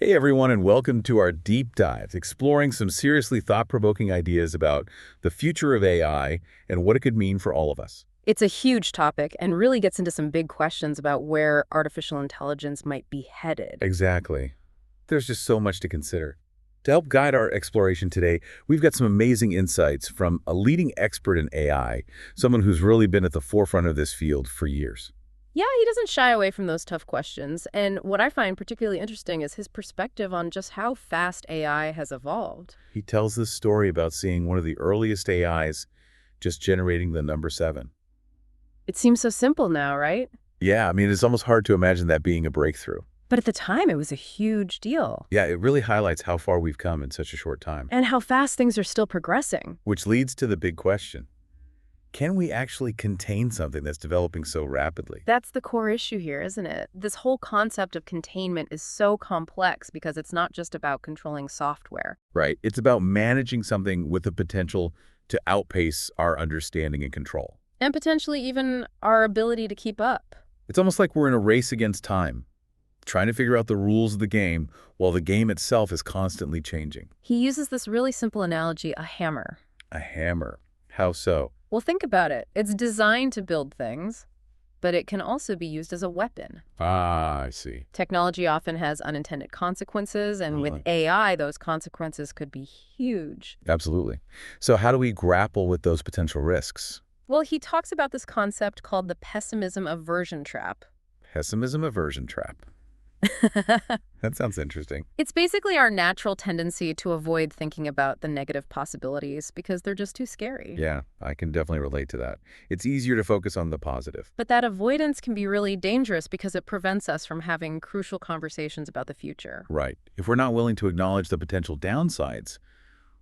Hey everyone, and welcome to our deep dive, exploring some seriously thought-provoking ideas about the future of AI and what it could mean for all of us. It's a huge topic and really gets into some big questions about where artificial intelligence might be headed. Exactly. There's just so much to consider. To help guide our exploration today, we've got some amazing insights from a leading expert in AI, someone who's really been at the forefront of this field for years. Yeah, he doesn't shy away from those tough questions, and what I find particularly interesting is his perspective on just how fast AI has evolved. He tells this story about seeing one of the earliest AIs just generating the number 7. It seems so simple now, right? Yeah, I mean, it's almost hard to imagine that being a breakthrough. But at the time, it was a huge deal. Yeah, it really highlights how far we've come in such a short time. And how fast things are still progressing. Which leads to the big question. Can we actually contain something that's developing so rapidly? That's the core issue here, isn't it? This whole concept of containment is so complex because it's not just about controlling software. Right. It's about managing something with the potential to outpace our understanding and control. And potentially even our ability to keep up. It's almost like we're in a race against time, trying to figure out the rules of the game while the game itself is constantly changing. He uses this really simple analogy, a hammer. A hammer. How so? Well, think about it. It's designed to build things, but it can also be used as a weapon. Ah, I see. Technology often has unintended consequences, and with Really? AI, those consequences could be huge. Absolutely. So how do we grapple with those potential risks? Well, he talks about this concept called the pessimism aversion trap. Pessimism aversion trap. That sounds interesting. It's basically our natural tendency to avoid thinking about the negative possibilities because they're just too scary. Yeah, I can definitely relate to that. It's easier to focus on the positive. But that avoidance can be really dangerous because it prevents us from having crucial conversations about the future. Right. If we're not willing to acknowledge the potential downsides,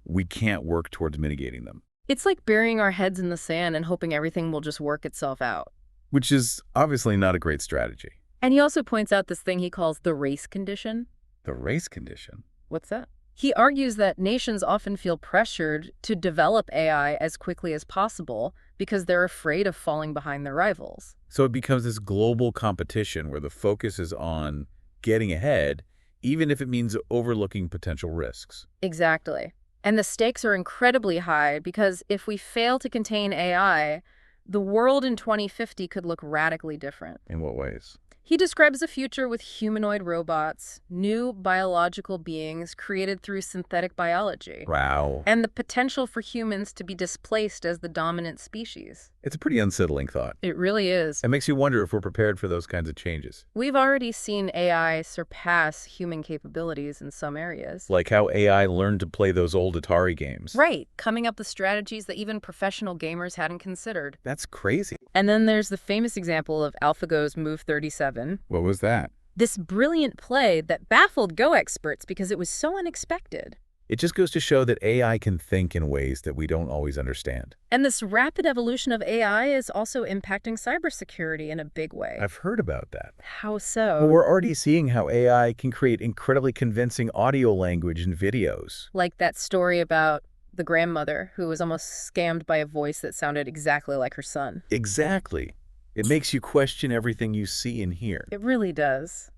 we can't work towards mitigating them, It's like burying our heads in the sand and hoping everything will just work itself out. which is obviously not a great strategy. And he also points out this thing he calls the race condition. The race condition. What's that? He argues that nations often feel pressured to develop AI as quickly as possible because they're afraid of falling behind their rivals. So it becomes this global competition where the focus is on getting ahead, even if it means overlooking potential risks. Exactly. And the stakes are incredibly high because if we fail to contain AI, the world in 2050 could look radically different. In what ways? He describes a future with humanoid robots, new biological beings created through synthetic biology, Wow. and the potential for humans to be displaced as the dominant species. It's a pretty unsettling thought. It really is. It makes you wonder if we're prepared for those kinds of changes. We've already seen AI surpass human capabilities in some areas. Like how AI learned to play those old Atari games. Right, coming up with strategies that even professional gamers hadn't considered. That's crazy. And then there's the famous example of AlphaGo's Move 37. What was that? This brilliant play that baffled Go experts because it was so unexpected. It just goes to show that AI can think in ways that we don't always understand. And this rapid evolution of AI is also impacting cybersecurity in a big way. I've heard about that. How so? Well, we're already seeing how AI can create incredibly convincing audio language and videos. Like that story about the grandmother who was almost scammed by a voice that sounded exactly like her son. Exactly. It makes you question everything you see and hear. It really does.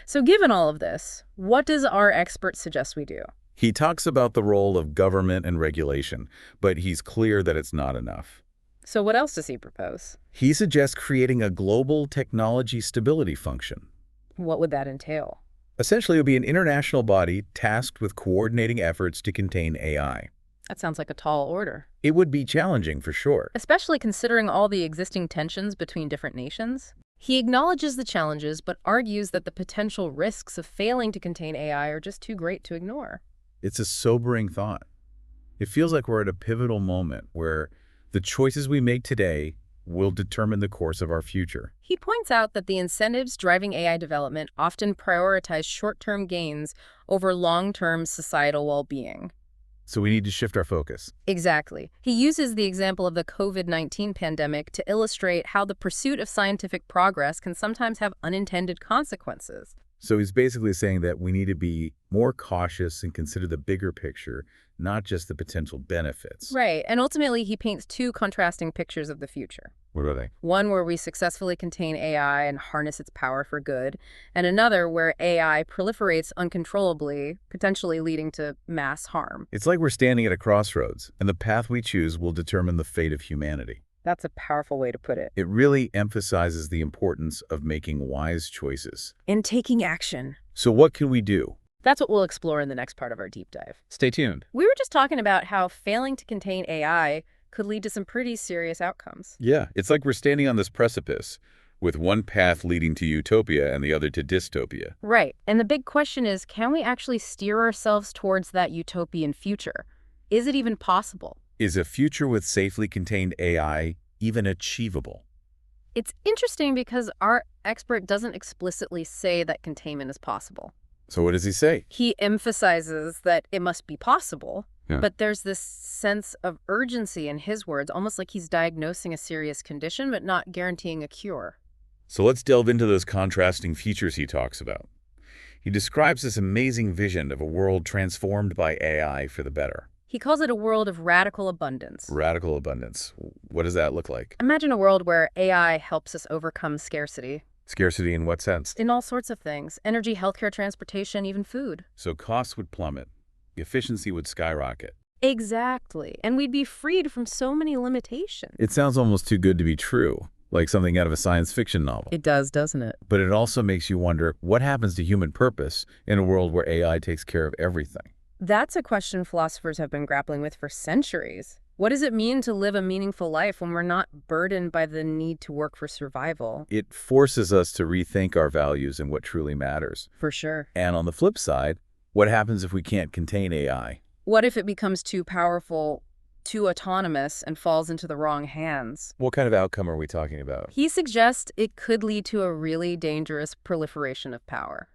So given all of this, what does our expert suggest we do? He talks about the role of government and regulation, but he's clear that it's not enough. So what else does he propose? He suggests creating a global technology stability function. What would that entail? Essentially, it would be an international body tasked with coordinating efforts to contain AI. That sounds like a tall order. It would be challenging for sure. Especially considering all the existing tensions between different nations. He acknowledges the challenges, but argues that the potential risks of failing to contain AI are just too great to ignore. It's a sobering thought. It feels like we're at a pivotal moment where the choices we make today will determine the course of our future. He points out that the incentives driving AI development often prioritize short-term gains over long-term societal well-being. So we need to shift our focus. Exactly. He uses the example of the COVID-19 pandemic to illustrate how the pursuit of scientific progress can sometimes have unintended consequences. So he's basically saying that we need to be more cautious and consider the bigger picture, not just the potential benefits. Right, and ultimately he paints two contrasting pictures of the future. What are they? One where we successfully contain AI and harness its power for good, and another where AI proliferates uncontrollably, potentially leading to mass harm. It's like we're standing at a crossroads, and the path we choose will determine the fate of humanity. That's a powerful way to put it. It really emphasizes the importance of making wise choices. And taking action. So what can we do? That's what we'll explore in the next part of our deep dive. Stay tuned. We were just talking about how failing to contain AI could lead to some pretty serious outcomes. Yeah, it's like we're standing on this precipice, with one path leading to utopia and the other to dystopia. Right, and the big question is, can we actually steer ourselves towards that utopian future? Is it even possible? Is a future with safely contained AI even achievable? It's interesting because our expert doesn't explicitly say that containment is possible. So what does he say? He emphasizes that it must be possible, Yeah. but there's this sense of urgency in his words, almost like he's diagnosing a serious condition but not guaranteeing a cure. So let's delve into those contrasting features he talks about. He describes this amazing vision of a world transformed by AI for the better. He calls it a world of radical abundance. Radical abundance. What does that look like? Imagine a world where AI helps us overcome scarcity Scarcity in what sense? in all sorts of things: energy, healthcare, transportation, even food. So costs would plummet. Efficiency would skyrocket. Exactly. And we'd be freed from so many limitations. It sounds almost too good to be true, like something out of a science fiction novel. It does, doesn't it? But it also makes you wonder what happens to human purpose in a world where AI takes care of everything. That's a question philosophers have been grappling with for centuries. What does it mean to live a meaningful life when we're not burdened by the need to work for survival? It forces us to rethink our values and what truly matters. For sure. And on the flip side, what happens if we can't contain AI? What if it becomes too powerful, too autonomous, and falls into the wrong hands? What kind of outcome are we talking about? He suggests it could lead to a really dangerous proliferation of power.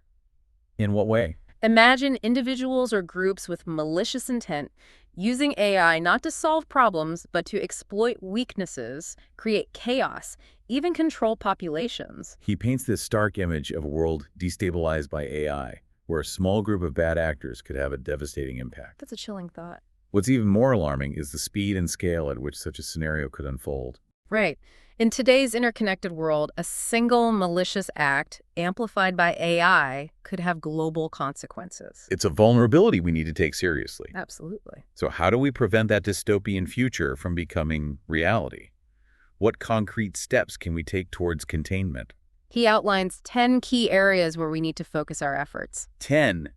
In what way? Imagine individuals or groups with malicious intent using AI not to solve problems, but to exploit weaknesses, create chaos, even control populations. He paints this stark image of a world destabilized by AI, where a small group of bad actors could have a devastating impact. That's a chilling thought. What's even more alarming is the speed and scale at which such a scenario could unfold. Right. In today's interconnected world, a single malicious act, amplified by AI, could have global consequences. It's a vulnerability we need to take seriously. Absolutely. So how do we prevent that dystopian future from becoming reality? What concrete steps can we take towards containment? He outlines 10 key areas where we need to focus our efforts. 10.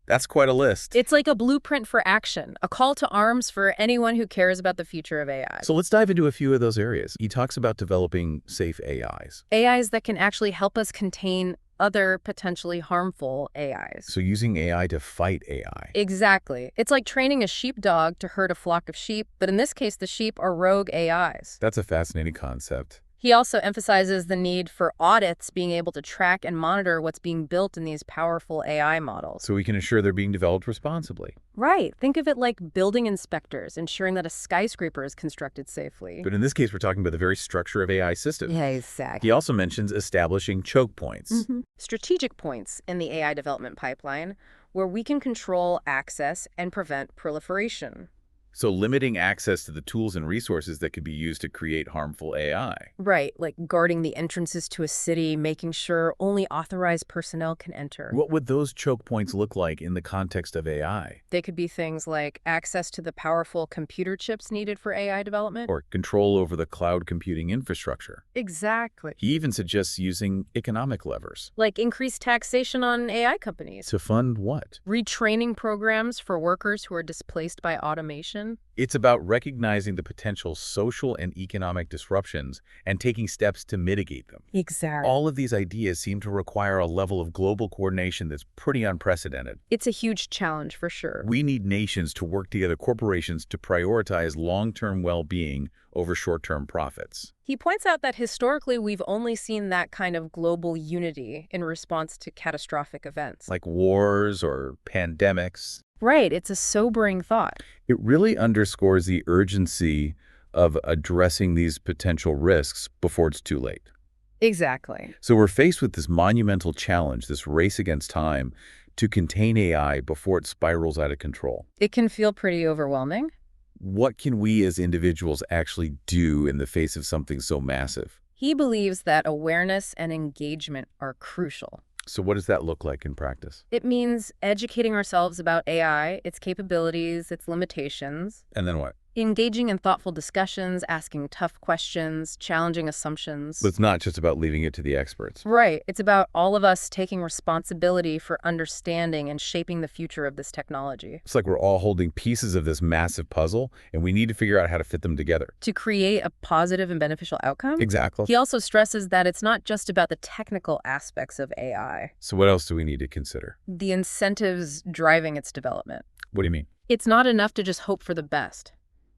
That's quite a list. It's like a blueprint for action, a call to arms for anyone who cares about the future of AI. So let's dive into a few of those areas. He talks about developing safe AIs. AIs that can actually help us contain other potentially harmful AIs. So using AI to fight AI. Exactly. It's like training a sheepdog to herd a flock of sheep, but in this case, the sheep are rogue AIs. That's a fascinating concept. He also emphasizes the need for audits being able to track and monitor what's being built in these powerful AI models. So we can ensure they're being developed responsibly. Right. Think of it like building inspectors, ensuring that a skyscraper is constructed safely. But in this case, we're talking about the very structure of AI systems. Yeah, exactly. He also mentions establishing choke points. Strategic points in the AI development pipeline where we can control access and prevent proliferation. So limiting access to the tools and resources that could be used to create harmful AI. Right, like guarding the entrances to a city, making sure only authorized personnel can enter. What would those choke points look like in the context of AI? They could be things like access to the powerful computer chips needed for AI development. Or control over the cloud computing infrastructure. Exactly. He even suggests using economic levers. Like increased taxation on AI companies. To fund what? Retraining programs for workers who are displaced by automation. It's about recognizing the potential social and economic disruptions and taking steps to mitigate them. Exactly. All of these ideas seem to require a level of global coordination that's pretty unprecedented. It's a huge challenge for sure. We need nations to work together, corporations to prioritize long-term well-being over short-term profits. He points out that historically we've only seen that kind of global unity in response to catastrophic events. Like wars or pandemics. Right, it's a sobering thought. It really underscores the urgency of addressing these potential risks before it's too late. Exactly. So we're faced with this monumental challenge, this race against time, to contain AI before it spirals out of control. It can feel pretty overwhelming. What can we as individuals actually do in the face of something so massive? He believes that awareness and engagement are crucial. So what does that look like in practice? It means educating ourselves about AI, its capabilities, its limitations, And then what? engaging in thoughtful discussions, asking tough questions, challenging assumptions. But it's not just about leaving it to the experts. Right. It's about all of us taking responsibility for understanding and shaping the future of this technology. It's like we're all holding pieces of this massive puzzle, and we need to figure out how to fit them together. To create a positive and beneficial outcome? Exactly. He also stresses that it's not just about the technical aspects of AI, So what else do we need to consider? the incentives driving its development. What do you mean? It's not enough to just hope for the best.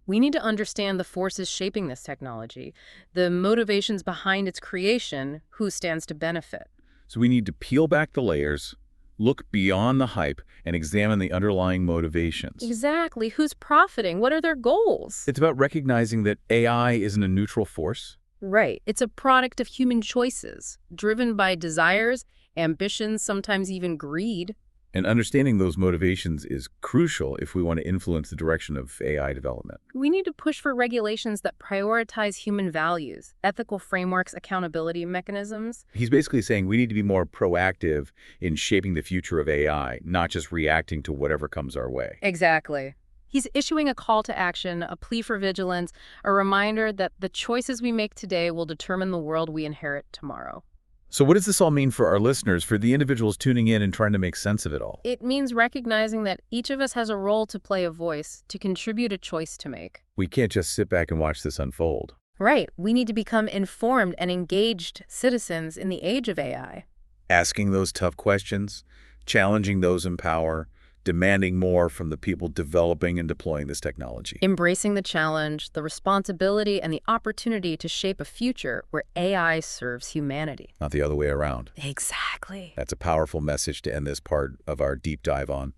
We need to understand the forces shaping this technology, the motivations behind its creation, who stands to benefit. So we need to peel back the layers, look beyond the hype, and examine the underlying motivations. Exactly. Who's profiting? What are their goals? It's about recognizing that AI isn't a neutral force. Right. It's a product of human choices, driven by desires, ambitions, sometimes even greed. And understanding those motivations is crucial if we want to influence the direction of AI development. We need to push for regulations that prioritize human values, ethical frameworks, accountability mechanisms. He's basically saying we need to be more proactive in shaping the future of AI, not just reacting to whatever comes our way. Exactly. He's issuing a call to action, a plea for vigilance, a reminder that the choices we make today will determine the world we inherit tomorrow. So what does this all mean for our listeners, for the individuals tuning in and trying to make sense of it all? It means recognizing that each of us has a role to play, a voice, to contribute, a choice to make. We can't just sit back and watch this unfold. Right. We need to become informed and engaged citizens in the age of AI. Asking those tough questions, challenging those in power, demanding more from the people developing and deploying this technology. Embracing the challenge, the responsibility, and the opportunity to shape a future where AI serves humanity. Not the other way around. Exactly. That's a powerful message to end this part of our deep dive on.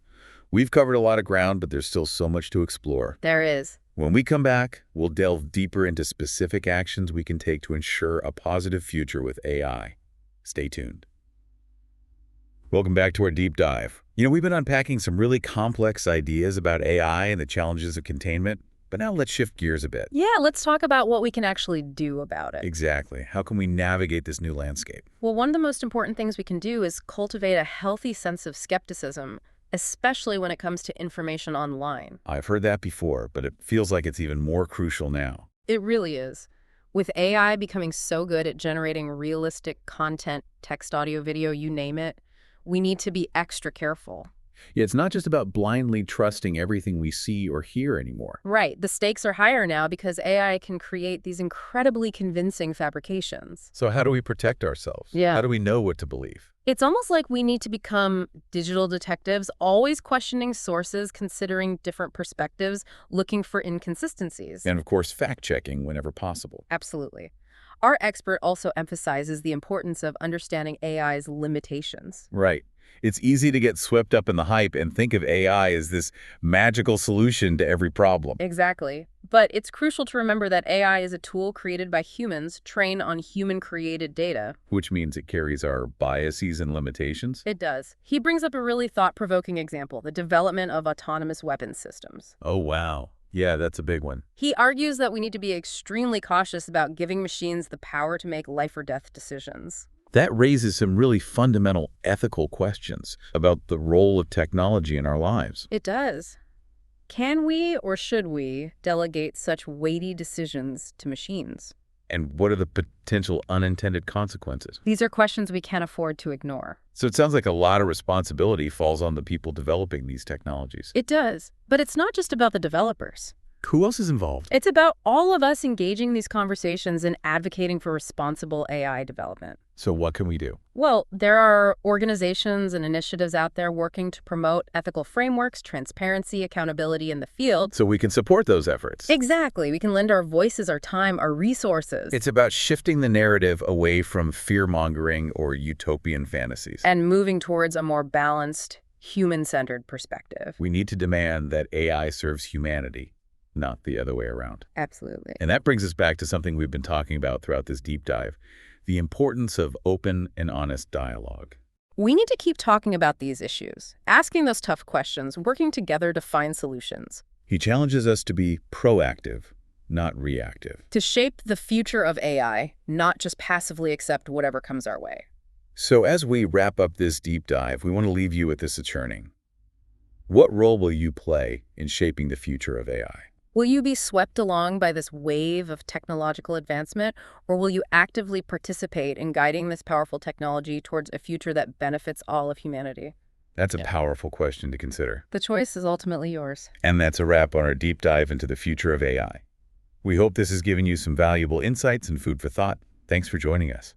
We've covered a lot of ground, but there's still so much to explore. There is. When we come back, we'll delve deeper into specific actions we can take to ensure a positive future with AI. Stay tuned. Welcome back to our deep dive. We've been unpacking some really complex ideas about AI and the challenges of containment, but now let's shift gears a bit. Yeah, let's talk about what we can actually do about it. Exactly. How can we navigate this new landscape? Well, one of the most important things we can do is cultivate a healthy sense of skepticism, especially when it comes to information online. I've heard that before, but it feels like it's even more crucial now. It really is. With AI becoming so good at generating realistic content, text, audio, video, you name it, we need to be extra careful. Yeah, it's not just about blindly trusting everything we see or hear anymore. Right. The stakes are higher now because AI can create these incredibly convincing fabrications. So how do we protect ourselves? Yeah. How do we know what to believe? It's almost like we need to become digital detectives, always questioning sources, considering different perspectives, looking for inconsistencies. And of course, fact-checking whenever possible. Absolutely. Our expert also emphasizes the importance of understanding AI's limitations. Right. It's easy to get swept up in the hype and think of AI as this magical solution to every problem. Exactly. But it's crucial to remember that AI is a tool created by humans, trained on human-created data. Which means it carries our biases and limitations. It does. He brings up a really thought-provoking example, the development of autonomous weapons systems. Oh, wow. Yeah, that's a big one. He argues that we need to be extremely cautious about giving machines the power to make life or death decisions. That raises some really fundamental ethical questions about the role of technology in our lives. It does. Can we or should we delegate such weighty decisions to machines? And what are the potential unintended consequences? These are questions we can't afford to ignore. So it sounds like a lot of responsibility falls on the people developing these technologies. It does. But it's not just about the developers. Who else is involved? It's about all of us engaging these conversations and advocating for responsible AI development. So what can we do? Well, there are organizations and initiatives out there working to promote ethical frameworks, transparency, accountability in the field. So we can support those efforts. Exactly. We can lend our voices, our time, our resources. It's about shifting the narrative away from fear-mongering or utopian fantasies. And moving towards a more balanced, human-centered perspective. We need to demand that AI serves humanity, not the other way around. Absolutely. And that brings us back to something we've been talking about throughout this deep dive, the importance of open and honest dialogue. We need to keep talking about these issues, asking those tough questions, working together to find solutions. He challenges us to be proactive, not reactive. To shape the future of AI, not just passively accept whatever comes our way. So as we wrap up this deep dive, we want to leave you with this churning. What role will you play in shaping the future of AI? Will you be swept along by this wave of technological advancement, or will you actively participate in guiding this powerful technology towards a future that benefits all of humanity? That's a powerful question to consider. The choice is ultimately yours. And that's a wrap on our deep dive into the future of AI. We hope this has given you some valuable insights and food for thought. Thanks for joining us.